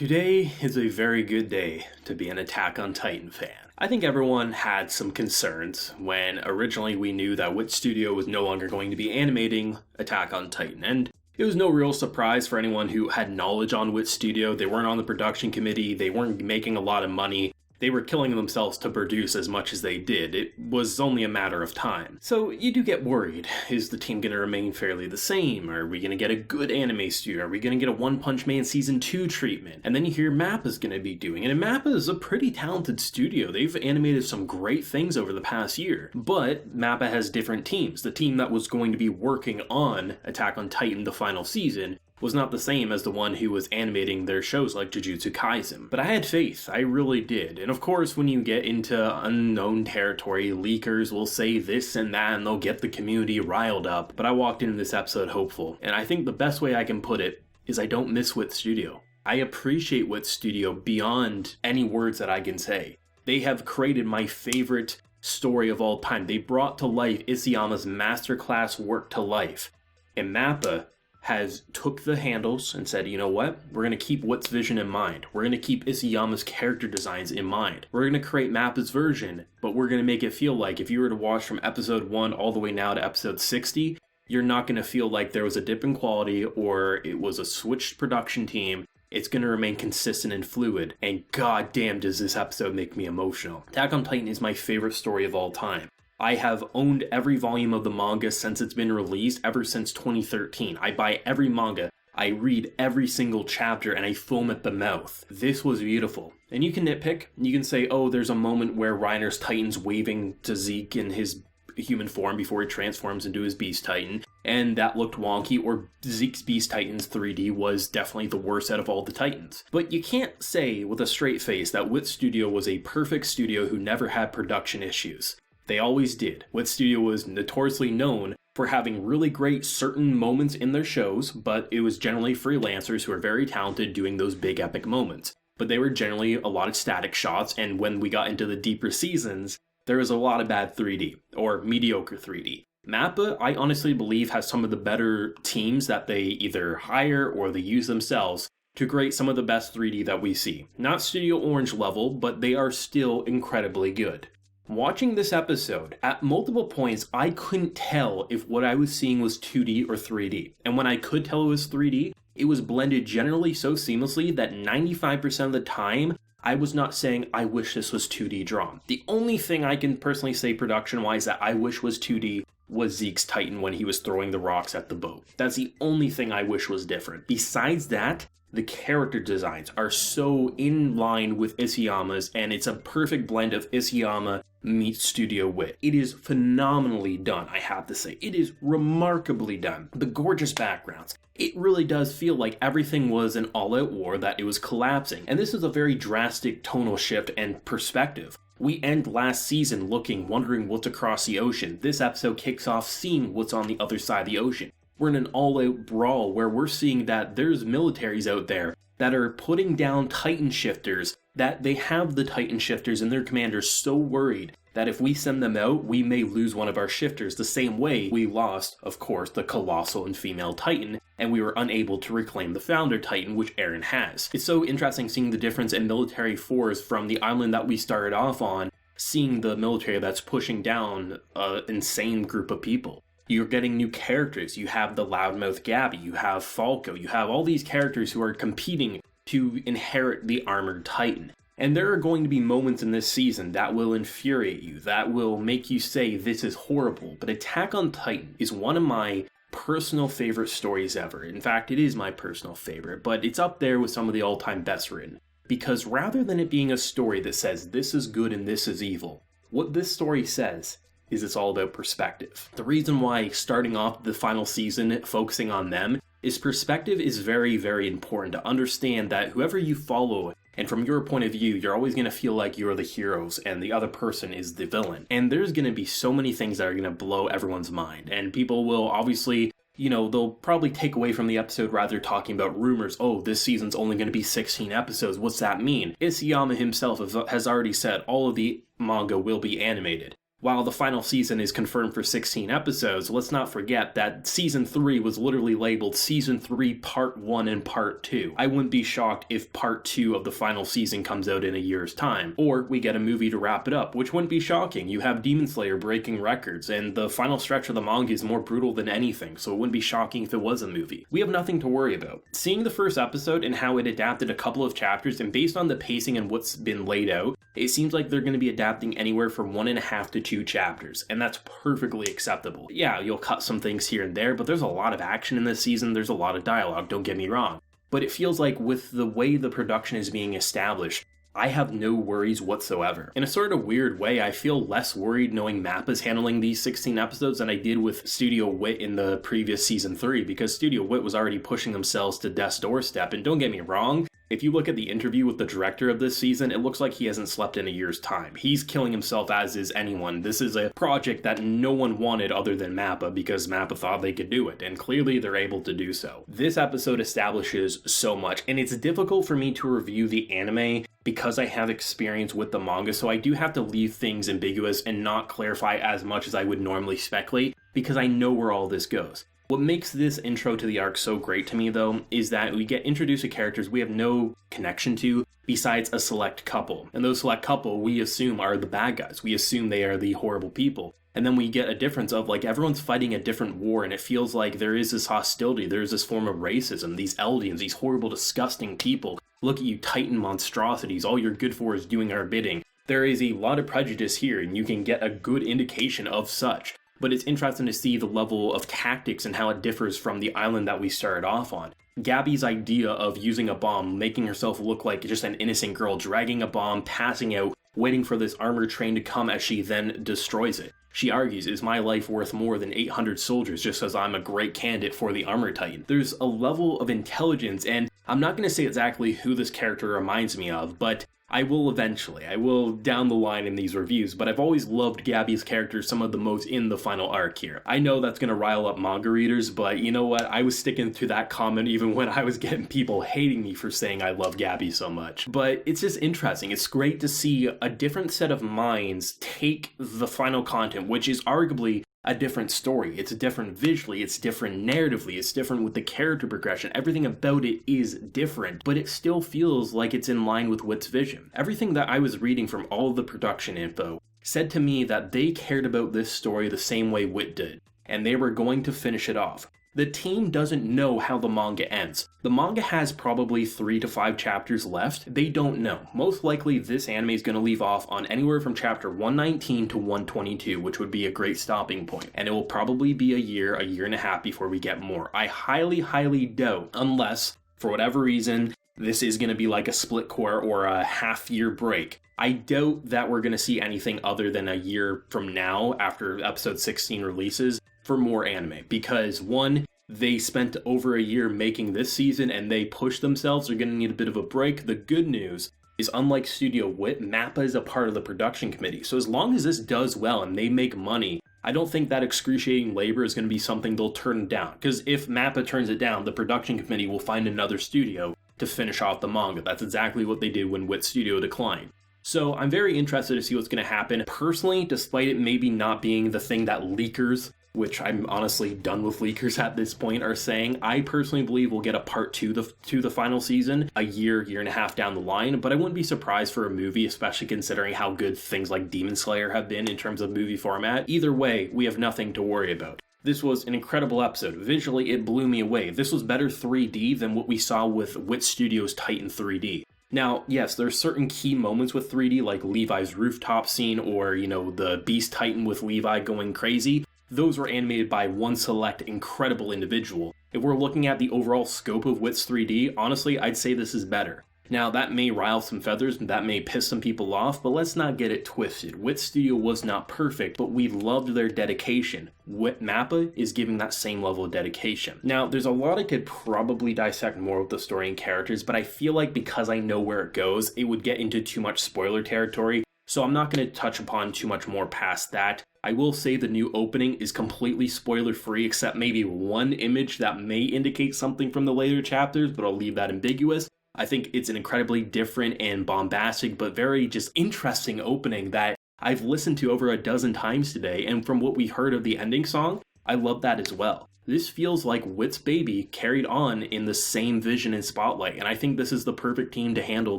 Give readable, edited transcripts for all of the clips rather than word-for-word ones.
Today is a very good day to be an Attack on Titan fan. I think everyone had some concerns when originally we knew that Wit Studio was no longer going to be animating Attack on Titan, and it was no real surprise for anyone who had knowledge on Wit Studio. They weren't on the production committee, they weren't making a lot of money. They were killing themselves to produce as much as they did. It was only a matter of time. So you do get worried. Is the team going to remain fairly the same? Are we going to get a good anime studio? Are we going to get a One Punch Man Season 2 treatment? And then you hear MAPPA's going to be doing it. And MAPPA is a pretty talented studio. They've animated some great things over the past year. But MAPPA has different teams. The team that was going to be working on Attack on Titan, the final season, was not the same as the one who was animating their shows like Jujutsu Kaisen. But I had faith, I really did. And of course, when you get into unknown territory, leakers will say this and that and they'll get the community riled up. But I walked into this episode hopeful. And I think the best way I can put it is I don't miss Wit Studio. I appreciate Wit Studio beyond any words that I can say. They have created my favorite story of all time. They brought to life Isayama's masterclass work to life. And MAPPA has took the handles and said, you know what, we're going to keep Wit's vision in mind. We're going to keep Isayama's character designs in mind. We're going to create MAPPA's version, but we're going to make it feel like if you were to watch from episode 1 all the way now to episode 60, you're not going to feel like there was a dip in quality or it was a switched production team. It's going to remain consistent and fluid, and goddamn does this episode make me emotional. Attack on Titan is my favorite story of all time. I have owned every volume of the manga since it's been released, ever since 2013. I buy every manga, I read every single chapter, and I foam at the mouth. This was beautiful. And you can nitpick, you can say, oh, there's a moment where Reiner's Titan's waving to Zeke in his human form before he transforms into his Beast Titan, and that looked wonky, or Zeke's Beast Titan's 3D was definitely the worst out of all the Titans. But you can't say with a straight face that Wit Studio was a perfect studio who never had production issues. They always did. Wit Studio was notoriously known for having really great certain moments in their shows, but it was generally freelancers who are very talented doing those big epic moments. But they were generally a lot of static shots, and when we got into the deeper seasons, there was a lot of bad 3D, or mediocre 3D. MAPPA, I honestly believe, has some of the better teams that they either hire or they use themselves to create some of the best 3D that we see. Not Studio Orange level, but they are still incredibly good. Watching this episode, at multiple points, I couldn't tell if what I was seeing was 2D or 3D. And when I could tell it was 3D, it was blended generally so seamlessly that 95% of the time, I was not saying, I wish this was 2D drawn. The only thing I can personally say production-wise that I wish was 2D was Zeke's Titan when he was throwing the rocks at the boat. That's the only thing I wish was different. Besides that, the character designs are so in line with Isayama's, and it's a perfect blend of Isayama meets Studio Wit. It is phenomenally done, I have to say. It is remarkably done. The gorgeous backgrounds. It really does feel like everything was an all-out war, that it was collapsing. And this is a very drastic tonal shift and perspective. We end last season wondering what's across the ocean. This episode kicks off seeing what's on the other side of the ocean. We're in an all-out brawl where we're seeing that there's militaries out there that are putting down Titan shifters, that they have the Titan shifters and their commanders so worried that if we send them out, we may lose one of our shifters, the same way we lost, of course, the Colossal and female Titan, and we were unable to reclaim the Founder Titan, which Eren has. It's so interesting seeing the difference in military force from the island that we started off on, seeing the military that's pushing down an insane group of people. You're getting new characters. You have the loudmouth Gabby, you have Falco, you have all these characters who are competing to inherit the Armored Titan. And there are going to be moments in this season that will infuriate you, that will make you say this is horrible, but Attack on Titan is one of my personal favorite stories ever. In fact, it is my personal favorite, but it's up there with some of the all-time best written. Because rather than it being a story that says this is good and this is evil, what this story says is it's all about perspective. The reason why starting off the final season focusing on them is perspective is very, very important to understand that whoever you follow, and from your point of view, you're always going to feel like you're the heroes and the other person is the villain. And there's going to be so many things that are going to blow everyone's mind. And people will obviously, they'll probably take away from the episode rather talking about rumors. Oh, this season's only going to be 16 episodes. What's that mean? Isayama himself has already said all of the manga will be animated. While the final season is confirmed for 16 episodes, let's not forget that Season 3 was literally labeled Season 3 Part 1 and Part 2. I wouldn't be shocked if Part 2 of the final season comes out in a year's time, or we get a movie to wrap it up, which wouldn't be shocking. You have Demon Slayer breaking records, and the final stretch of the manga is more brutal than anything, so it wouldn't be shocking if it was a movie. We have nothing to worry about. Seeing the first episode and how it adapted a couple of chapters, and based on the pacing and what's been laid out, it seems like they're going to be adapting anywhere from 1.5 to 2 chapters, and that's perfectly acceptable. Yeah, you'll cut some things here and there, but there's a lot of action in this season, there's a lot of dialogue, don't get me wrong. But it feels like with the way the production is being established, I have no worries whatsoever. In a sort of weird way, I feel less worried knowing Mappa's handling these 16 episodes than I did with Studio Wit in the previous Season 3, because Studio Wit was already pushing themselves to death's doorstep, and don't get me wrong, if you look at the interview with the director of this season, it looks like he hasn't slept in a year's time. He's killing himself, as is anyone. This is a project that no one wanted other than Mappa, because Mappa thought they could do it, and clearly they're able to do so. This episode establishes so much, and it's difficult for me to review the anime because I have experience with the manga, so I do have to leave things ambiguous and not clarify as much as I would normally speculate, because I know where all this goes. What makes this intro to the arc so great to me, though, is that we get introduced to characters we have no connection to besides a select couple. And those select couple, we assume, are the bad guys. We assume they are the horrible people. And then we get a difference of, like, everyone's fighting a different war, and it feels like there is this hostility, there is this form of racism, these Eldians, these horrible, disgusting people. Look at you, Titan monstrosities, all you're good for is doing our bidding. There is a lot of prejudice here, and you can get a good indication of such. But it's interesting to see the level of tactics and how it differs from the island that we started off on. Gabby's idea of using a bomb, making herself look like just an innocent girl, dragging a bomb, passing out, waiting for this armored train to come as she then destroys it. She argues, is my life worth more than 800 soldiers just as I'm a great candidate for the Armor Titan? There's a level of intelligence, and I'm not going to say exactly who this character reminds me of, but I will eventually. I will down the line in these reviews, but I've always loved Gabby's character some of the most in the final arc here. I know that's going to rile up manga readers, but you know what? I was sticking to that comment even when I was getting people hating me for saying I love Gabby so much. But it's just interesting. It's great to see a different set of minds take the final content, which is arguably a different story. It's different visually, it's different narratively, it's different with the character progression. Everything about it is different, but it still feels like it's in line with Wit's vision. Everything that I was reading from all of the production info said to me that they cared about this story the same way Wit did, and they were going to finish it off. The team doesn't know how the manga ends. The manga has probably 3 to 5 chapters left. They don't know. Most likely this anime is going to leave off on anywhere from chapter 119 to 122, which would be a great stopping point. And it will probably be a year and a half before we get more. I highly doubt, unless, for whatever reason, this is going to be like a split core or a half-year break. I doubt that we're going to see anything other than a year from now, after episode 16 releases, for more anime, because one, they spent over a year making this season and they pushed themselves. They're going to need a bit of a break. The good news is, unlike Studio Wit, Mappa is a part of the production committee, so as long as this does well and they make money, I don't think that excruciating labor is going to be something they'll turn down, because if Mappa turns it down, the production committee will find another studio to finish off the manga. That's exactly what they did when Wit Studio declined. So I'm very interested to see what's going to happen. Personally, despite it maybe not being the thing that leakers, which I'm honestly done with leakers at this point, are saying, I personally believe we'll get a part 2 to the final season a year and a half down the line, but I wouldn't be surprised for a movie, especially considering how good things like Demon Slayer have been in terms of movie format. Either way, we have nothing to worry about. This was an incredible episode. Visually, it blew me away. This was better 3D than what we saw with Wit Studios' Titan 3D. Now, yes, there's certain key moments with 3D, like Levi's rooftop scene or, the Beast Titan with Levi going crazy. Those were animated by one select incredible individual. If we're looking at the overall scope of Wit's 3D, honestly, I'd say this is better. Now, that may rile some feathers, and that may piss some people off, but let's not get it twisted. Wit Studio was not perfect, but we loved their dedication. Wit Mappa is giving that same level of dedication. Now, there's a lot I could probably dissect more with the story and characters, but I feel like because I know where it goes, it would get into too much spoiler territory, so I'm not going to touch upon too much more past that. I will say the new opening is completely spoiler-free, except maybe one image that may indicate something from the later chapters, but I'll leave that ambiguous. I think it's an incredibly different and bombastic, but very just interesting opening that I've listened to over a dozen times today, and from what we heard of the ending song, I love that as well. This feels like Wit's Baby carried on in the same vision and spotlight, and I think this is the perfect team to handle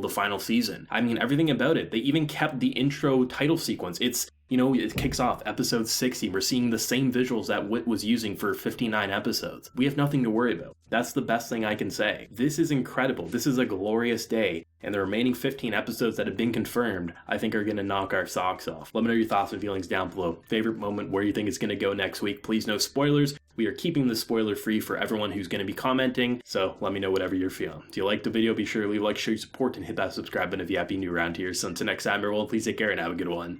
the final season. I mean, everything about it. They even kept the intro title sequence. It's, it kicks off episode 60. We're seeing the same visuals that Wit was using for 59 episodes. We have nothing to worry about. That's the best thing I can say. This is incredible. This is a glorious day, and the remaining 15 episodes that have been confirmed, I think are going to knock our socks off. Let me know your thoughts and feelings down below. Favorite moment, where you think it's going to go next week. Please no spoilers. We are keeping the spoiler free for everyone who's going to be commenting, so let me know whatever you're feeling. If you liked the video, be sure to leave a like, show your support, and hit that subscribe button if you happen to be new around here. So until next time, everyone, please take care and have a good one.